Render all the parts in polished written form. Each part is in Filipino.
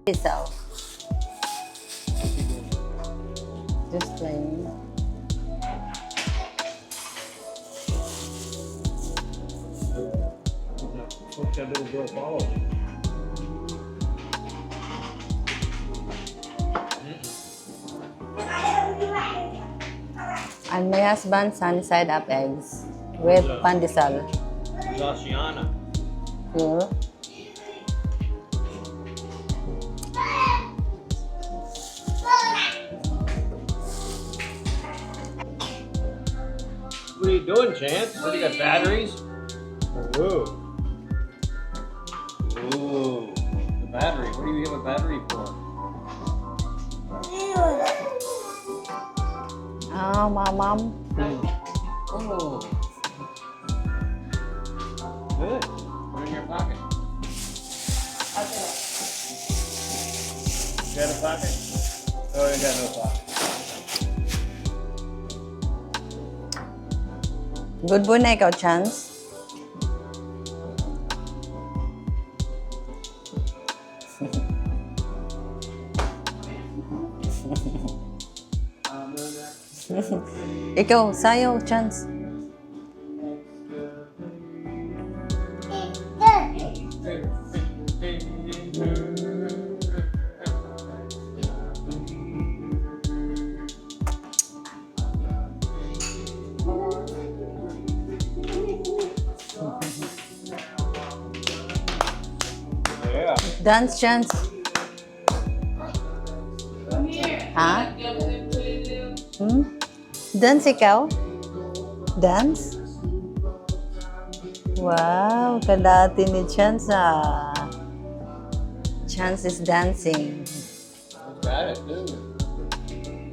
Isaw. Just plain. What's that little girl follow? And my husband, sunny side up eggs with pandesal. Josiana. Pure. What are you doing, Chance? What, you got batteries? Ooh. Ooh. The battery. What do you have a battery for? Oh, mom. Oh. Good. Put it in your pocket. You got a pocket? Oh, you got no pocket. Good po na ikaw, Chance. Ikaw, sayo, Chance. Yeah. Dance, Chance. Ha? Dance ikaw? Dance? Wow, kadati ni Chance ah. Chance is dancing. She's got it, too.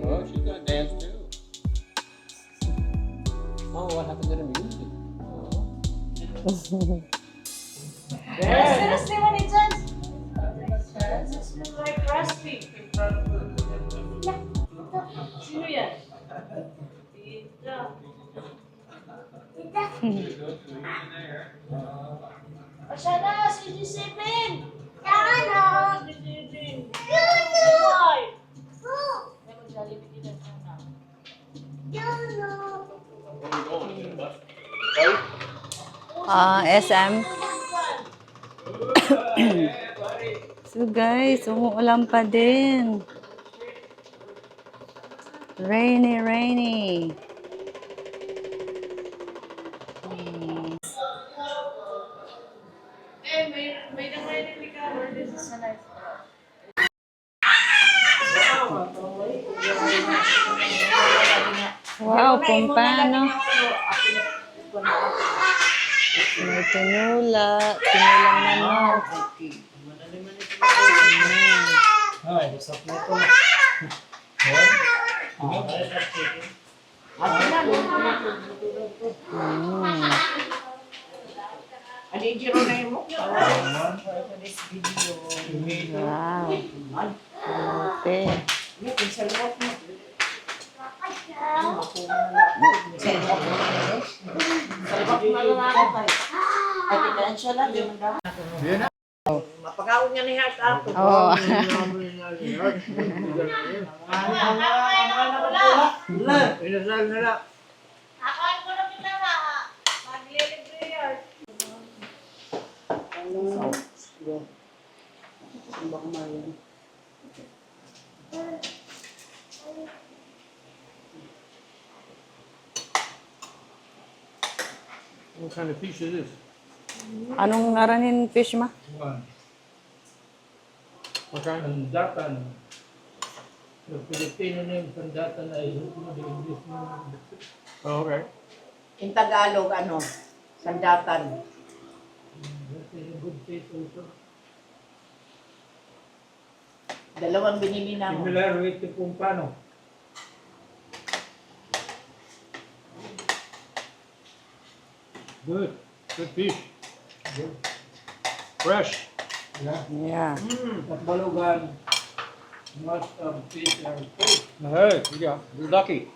Oh, she's gonna dance, too. Oh, what happened to the music? Oh. Seriously, when it turns, it smells like raspy. Sino yan? Tita. Asya na, si G7! Si G7! Why? May mag-Jollibee kita sana. Where are we going? Bus? SM. So guys, umuulan pa din. Rainy. May nangyayin ni Carol din sa life. Wow, kumpano. May tinulang manok. Hi, what's up, Nico? Wow. Okay. Mapagaon niya ni Heart ako. Oh. Inasal na lang. Akaan ko na pinaka. Maglilibre yun. What kind of fish is this? Anong ngaranin fish ma? What kind? Sandatan. The Filipino name Sandatan ay the English name. Oh, okay. In Tagalog, sandatan. That is a good taste also. Dalawang binili na mo. Similar with the Pumpano. Good. Good fish. Fresh. Yeah. Yeah. At Balugan, most of fish are fresh. Hey, you're lucky.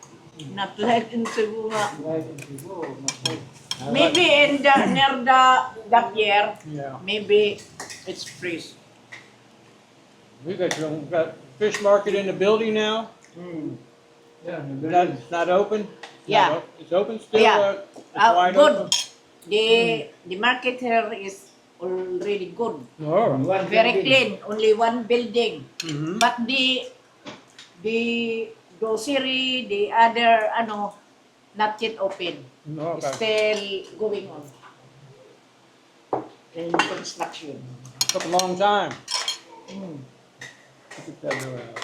Not like in Cebu nga. Like in Cebu, not like Maybe in the near the pier, Yeah. maybe it's fresh. We got fish market in the building now. Yeah, It's not open. It's Yeah. not it's open still. Yeah. It's wide Good. open. The market here is already good. Oh. one Very building. clean. Only one building. Mm-hmm. But the grocery, the other not yet open. Okay. Still going on. In construction. Took a long time. Mm. Get that around.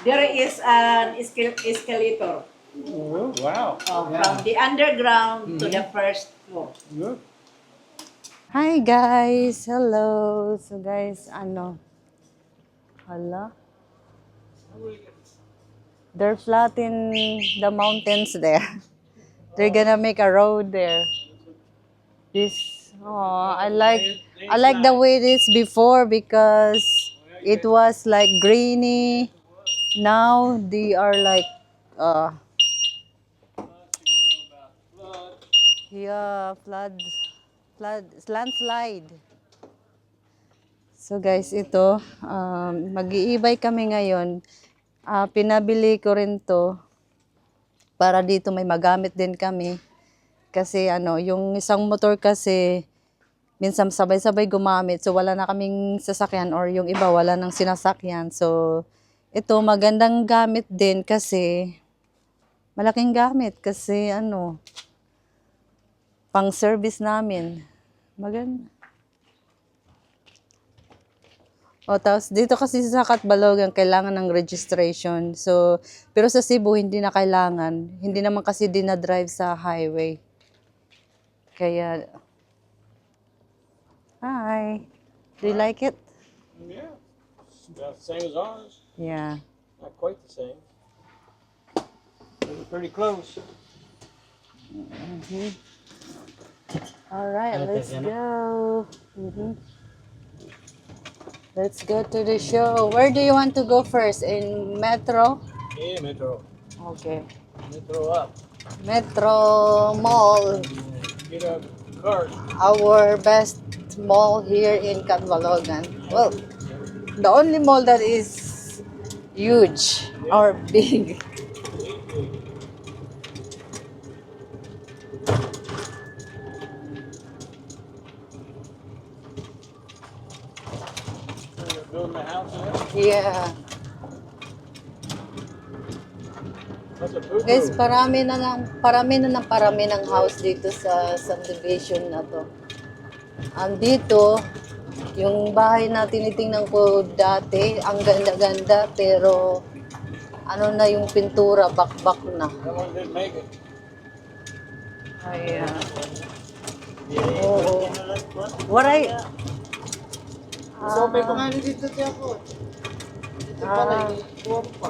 There is an escalator Oh, wow. from the underground to the first floor. Good. Hi guys! Hello! So guys, hala? They're flattening the mountains there. They're gonna make a road there. I like the way it is before because it was like greeny. Now they are like, yeah, landslide. So guys, ito, mag-iibay kami ngayon. Pinabili ko rin to para dito may magamit din kami. Kasi yung isang motor kasi minsan sabay-sabay gumamit. So wala na kaming sasakyan or yung iba wala nang sinasakyan. So ito magandang gamit din kasi malaking gamit kasi pang service namin. Maganda. Tapos dito kasi sa Catbalogan kailangan ng registration. So, pero sa Cebu hindi na kailangan. Hindi naman kasi dinadrive sa highway. Kaya, hi. Do you like it? Yeah. About the same as ours. Yeah. Not quite the same. But it's pretty close. All right, let's go. Let's go to the show. Where do you want to go first? In Metro? Yeah, Metro. Okay. Metro up. Metro Mall. Get a cart. Our best mall here in Catbalogan. Well, the only mall that is huge or big. They're building the house there. Yeah. That's a food Guys, road. parami ng house dito sa subdivision na to. Dito, yung bahay na tinitingnan ko dati, ang ganda-ganda, pero na yung pintura, bakbak na. That one didn't make it. Ay, oo. Waray. Sobe ko nga dito siya po. Dito pala, tuwa pa.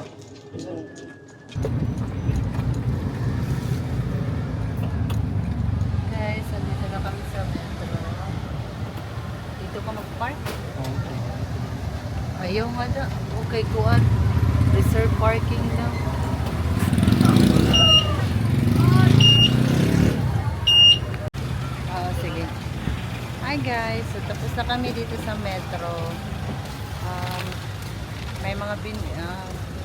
Guys, andito na kami sa metro. Dito ka mag-park? Ayaw nga da. Okay, kuan. Reserve parking daw. Sige. Hi guys, so tapos na kami dito sa metro. May mga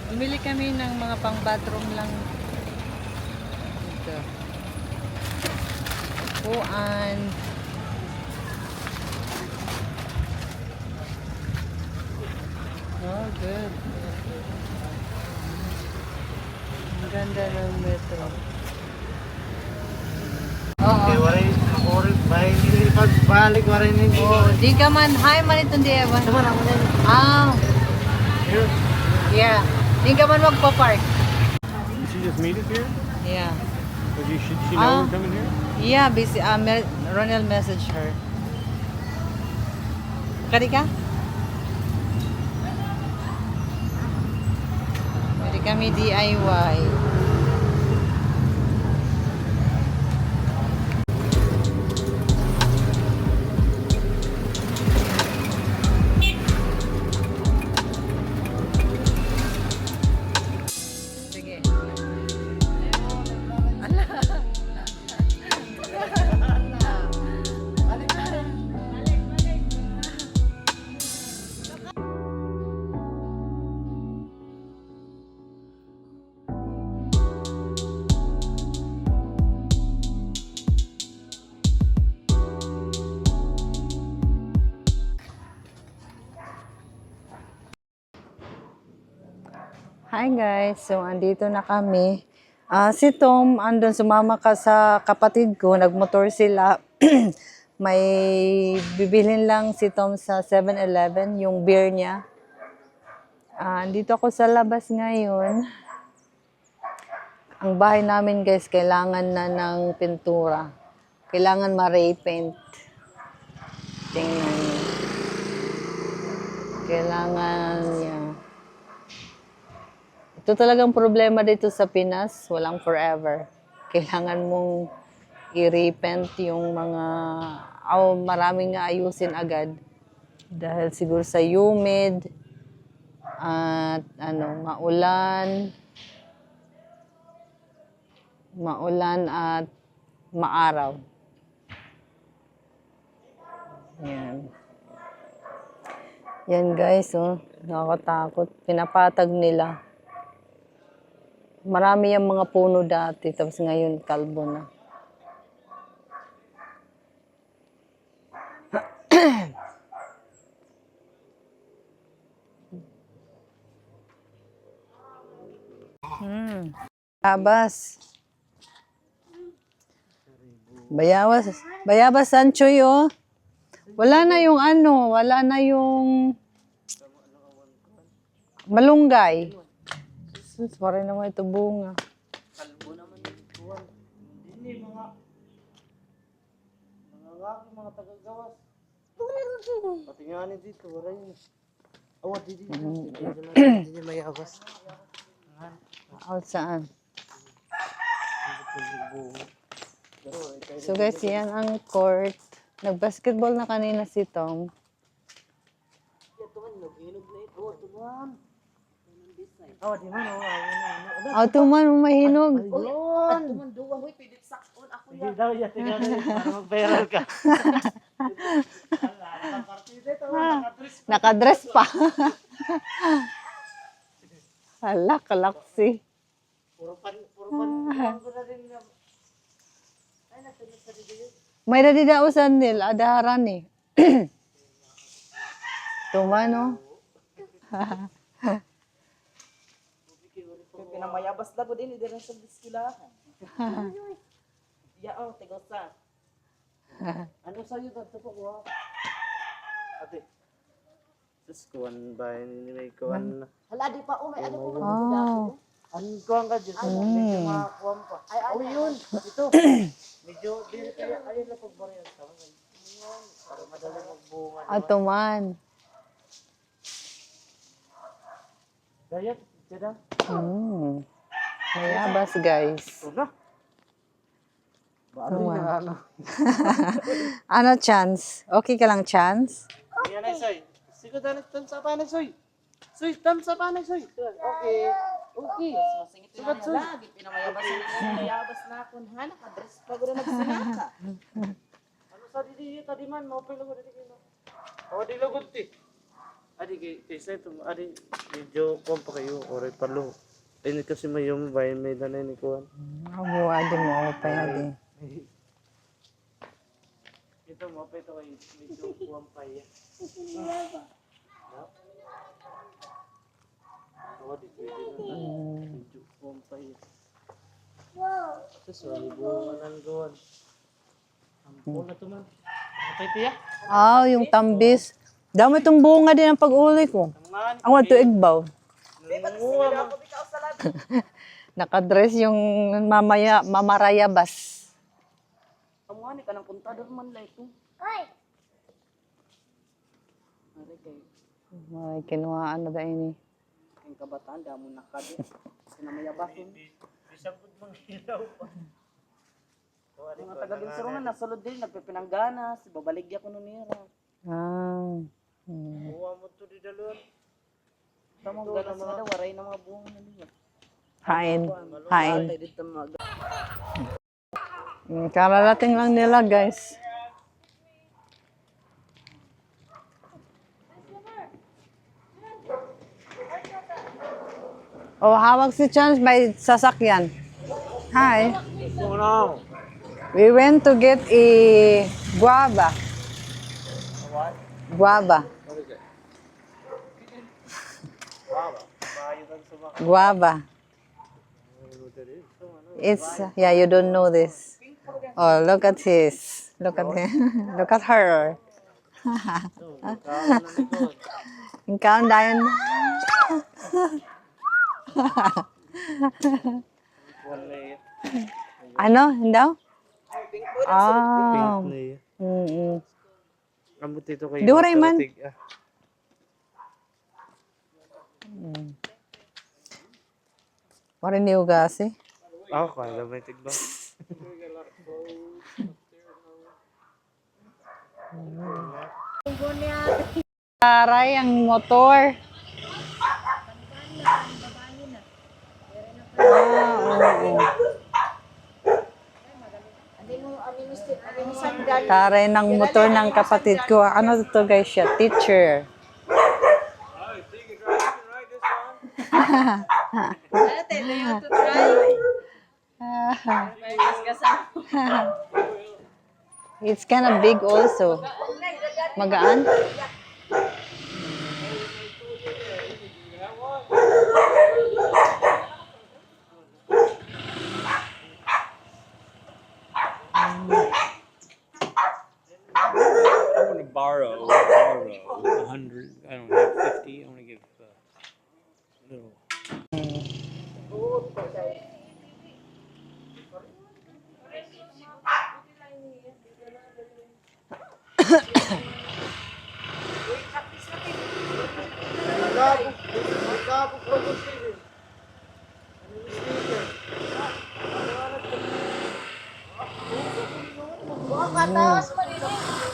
bumili kami ng mga pang bathroom lang dito. Kuan. Oh, good. Ang ganda ng metro. Oo. waray makurit bahay nila pagbalik waray nila. Oh, di ka man. Hi, man itong di ewan. Naman ako na. Here? Yeah. Di ka man magpa-park. She just meet us here? Yeah. But she Ah. know we're coming here? Yeah, busy. Ronel messaged her. Kari ka? Pwede kami DIY. Sige. Hi guys, so andito na kami. Si Tom, andun sumama ka sa kapatid ko, nagmotor sila. May bibilhin lang si Tom sa 7-Eleven, yung beer niya. Andito ako sa labas ngayon. Ang bahay namin guys, kailangan na ng pintura. Kailangan ma-ray paint. Tingnan niyo. Kailangan niya. Ito talagang problema dito sa Pinas, walang forever. Kailangan mong i-repaint yung mga, maraming nga ayusin agad. Dahil siguro sa humid, at maulan at maaraw. Yan. Yan guys, nakakatakot. Pinapatag nila. Marami yung mga puno dati, tapos ngayon kalbo na. Bayabas. Bayabas Sanchoy, oh. Wala na yung wala na yung malunggay. Sus, parang naman ito bunga. Kalbo naman yung kuwan. Hindi, mga tagagawas. Pati nga ni dito, wala yun. Awa, dito. Hindi mayabas. Out saan? So guys, yan ang court. Nag-basketball na kanina si Tom. Awa, di man, Tuman, mahinog. Hindi daw, tingnan mo para mag-viral ka. Nakadress pa. Hala, kalaksi. Puro pan ko na rin na. May nadidausan nila, adaharan eh. Tumano. Pinamayabas na ko din, hindi rin sa biskilahan. Ya, tigosa. Ano sa'yo dito po ko? Ate. Sus, kuwan ba ni may kuwan na. Hala, di pa, may ano po. Oh. Ang kuwan ka dyan, medyo makakuwan pa. Ay, yun. Ito. Medyo, dito kayo, ayun na pagbaryan. Para madali magbunga. Tuman. Gayat, tira. Mayabas guys. Ito na. Baali na ano. Ano chance? Okay ka lang chance? Yan ay, Soy. Sige, tan sa panay, Soy. Soy, tan sa panay, Soy. Okay. Okay. Masingit na nila lagi, pinamayabas na ako. Nakadress pa ko na nagsinaka. Ano sa didi, tadi man, maupay lang ko didi kayo. O, di lagod ti. Adi, kaysa ito, adi, medyo kuwan pa kayo, oray palo. Ini kasi may yung bayan, may danay ni kuwan. Buwa din mo, pa din. Ito mo, pa ito kayo, medyo kuwan pa yan. O, di pwede na. Medyo kuwan pa yan. Sus, wali buwan ang kuwan. Ampun na ito man. Kapay ito ya? Yung tambis. Dami itong bunga din ang pag-uli ko. Ang want to igbaw. Nangunguha mo. Nakadress yung mamarayabas. Kamuha ni ka ng puntador man lang ito. Ay! Ari kay, May kinuhaan na dahil ni. ang kabataan, damo na kadi. Pinamayabas yun. Bisang pud mang hilaw pa. Mga taga-binsurungan, nasulod din, nagpipinangganas, babaligya ko nun nira. Kuha mo to di dalon. Tamang ganas na daw, waray na mga buong nila. Hain. Tay dito mga Kararating lang nila guys. Hawak si Chance may sasakyan. Hi. We went to get a guava. Guava. Guava. Maayo lang sa Guava. It's, yeah, you don't know this. Oh, look at his. Look at him. Look at her. Yung countdown. Ano? Hindi? Ah. Mm-mm. Ambot dito kayo. Doraemon. Mariniw kasi. Ako, kala may tigba. Taray ang motor. Oo. Taray ng motor ng kapatid ko. Ano to guys siya? Teacher. It's kind of big also. Magaan? I want to borrow 100. I don't have 50. I want to give little.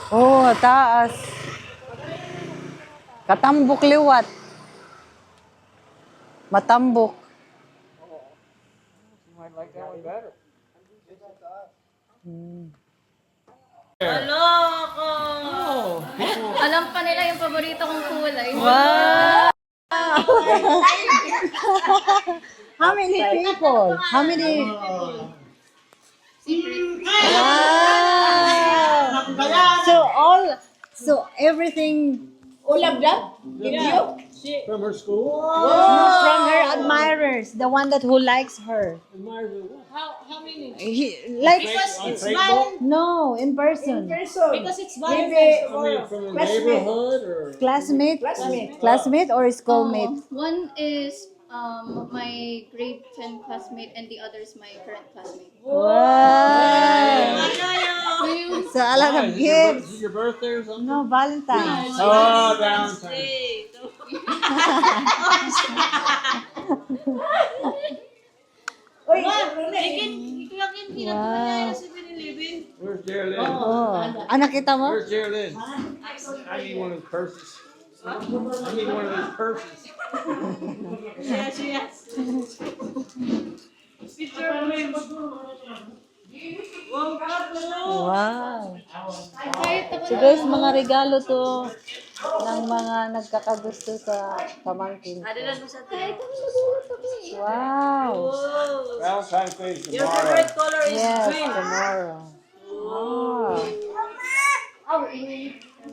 Oh, taas. Katambok liwat. Matambok. Alam pa nila yung paborito kong kulay. How many people? How many? Wow! So everything. All of them? From her school? From her admirers, the one that who likes her. How many? Like Facebook? no, in person. Because it's Valentine's. I mean, from the neighborhood or? Classmate or schoolmate. One is my grade 10 classmate and the other is my current classmate. Wow! So a lot of Is gifts. it your birthday or something? No, Valentine's. Oh, Valentine's. Where's Geraldine? Oh, anak kita mo? Where's Geraldine? I need one of those purses. I need one of those purses. Wow. So guys, mga regalo to ng mga nagkakagusto sa pamangkin. Wow. Valentine's Day is tomorrow. Yes, tomorrow. Wow.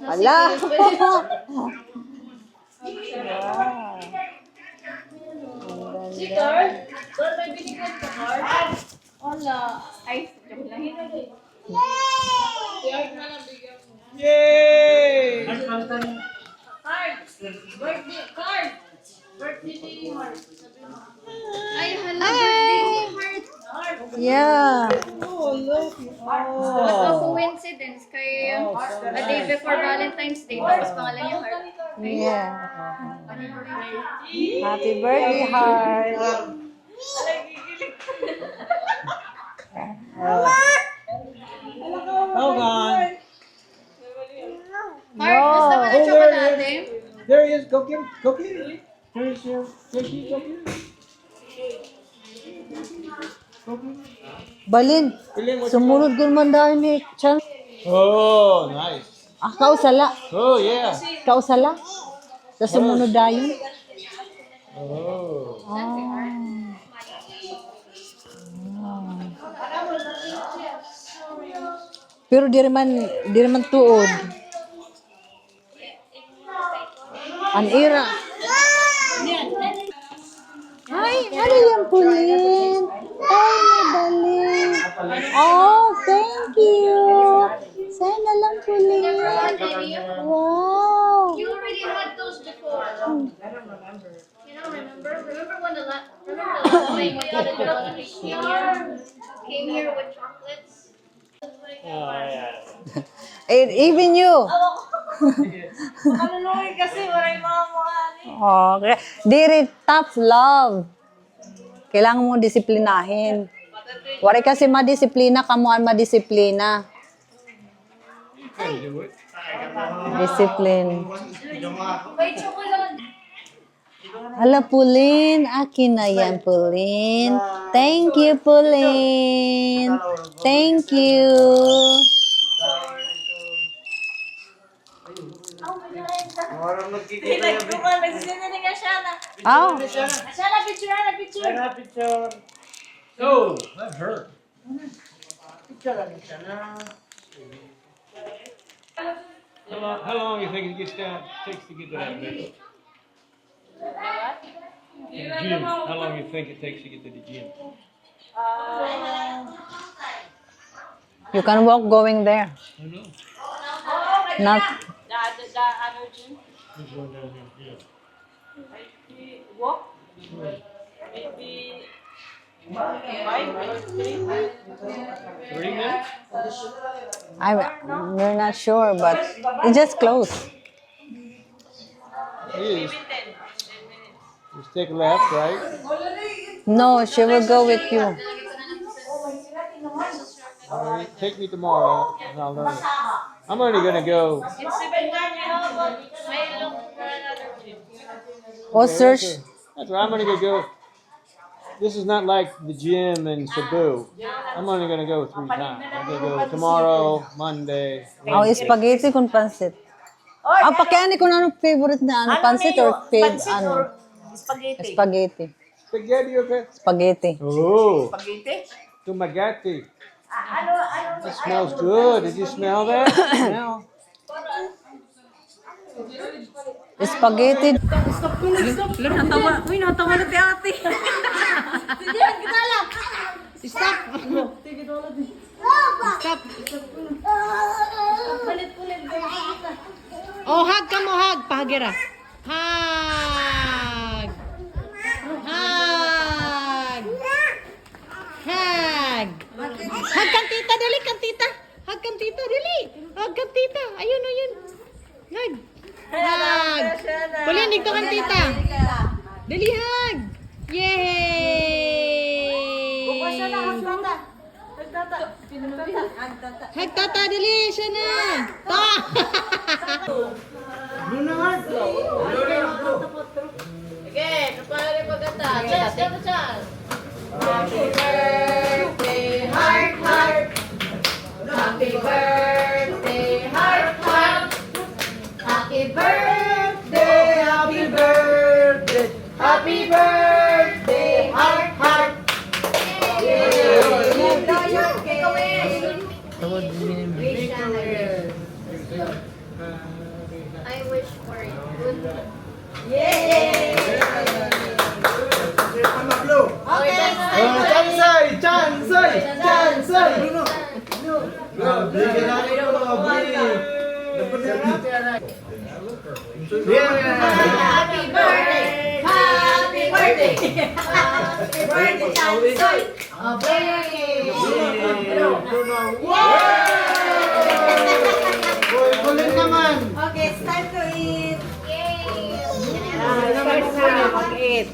Ala! Wow. Ang ganda. Hola. Ay, joke lang. Yay! Card! Birthday ni Heart. Ay, hala, birthday ni Heart. Yeah. What a coincidence. Kay a day before Valentine's Day, tapos pangalan niya Heart. Yeah. Happy birthday, Heart. Hold on. Heart, gusto mo ng tsokolate? There he is. Go get him. Go get him. There's your Ricky. Go get him. Balin, Bilhin, what you sumunod ko man dahil ni Chan. Oh, nice. Kausala. Oh, yeah. Kausala. Sa sumunod dayon. Oh. Pero di naman tuod. An ira. Ay, ano yan, Pauline? Ay, madali. Oh, thank you. Sana lang, Pauline. Wow. You already had those before. You don't remember? Remember when the last time we had a girl came here with chocolates? Oh, yeah. Even you. Okay. Diri, tough love. Kailangan mo disiplinahin. Wari kasi madisiplina, kamuan madisiplina. Discipline. Wait, chocolate. Hala, Pauline. Akin na yan, Pauline. Thank you, Pauline. Thank you. Orang magkikita yung Oh, picture. Oh, that hurt. How long do you think it takes to get to that base? The gym. How long do you think it takes to get to the gym? you can walk going there. I know. Not. There's one down here. Yeah. 30 minutes? We're not sure, but it's just close. It is. Just take a left, right? No, she will go with you. All right, take me tomorrow, and I'll learn it. I'm only gonna go. May look for another gym. Oh, search. That's right. I'm only gonna go. This is not like the gym in Cebu. I'm only gonna go 3 times. I'm gonna go tomorrow, Monday. Oh, spaghetti con pancit. Ah, pakiani kung ano favorite na ano, pancit or ano? Spaghetti. Spaghetti. Spaghetti, okay? Spaghetti. Oh, Spaghetti? tumagati. It smells good. Did you smell that? Smell. Spaghetti. Uy, natawa na ti ate. Oh, hug ka mo, hug. Pahagira. Hug. Hug. Hug. Hug kang tita, dali kang tita. Hug kang tita, dali. Hug kang tita. Ayun, ayun. Hug. Hug. Pauline, dito kang tita. Dali, hug. Yay! Hug tata, dali. Siya na. Ta! Again, kapag maganda. Chance, never chance. Happy birthday, heart, heart. Happy birthday, heart, heart. Happy birthday, happy birthday. Happy birthday, heart, heart. I wish for it. Good luck. Happy birthday! Happy birthday! Happy birthday, Chansoy! Okay, it's time to eat. Yay! Mag-eat.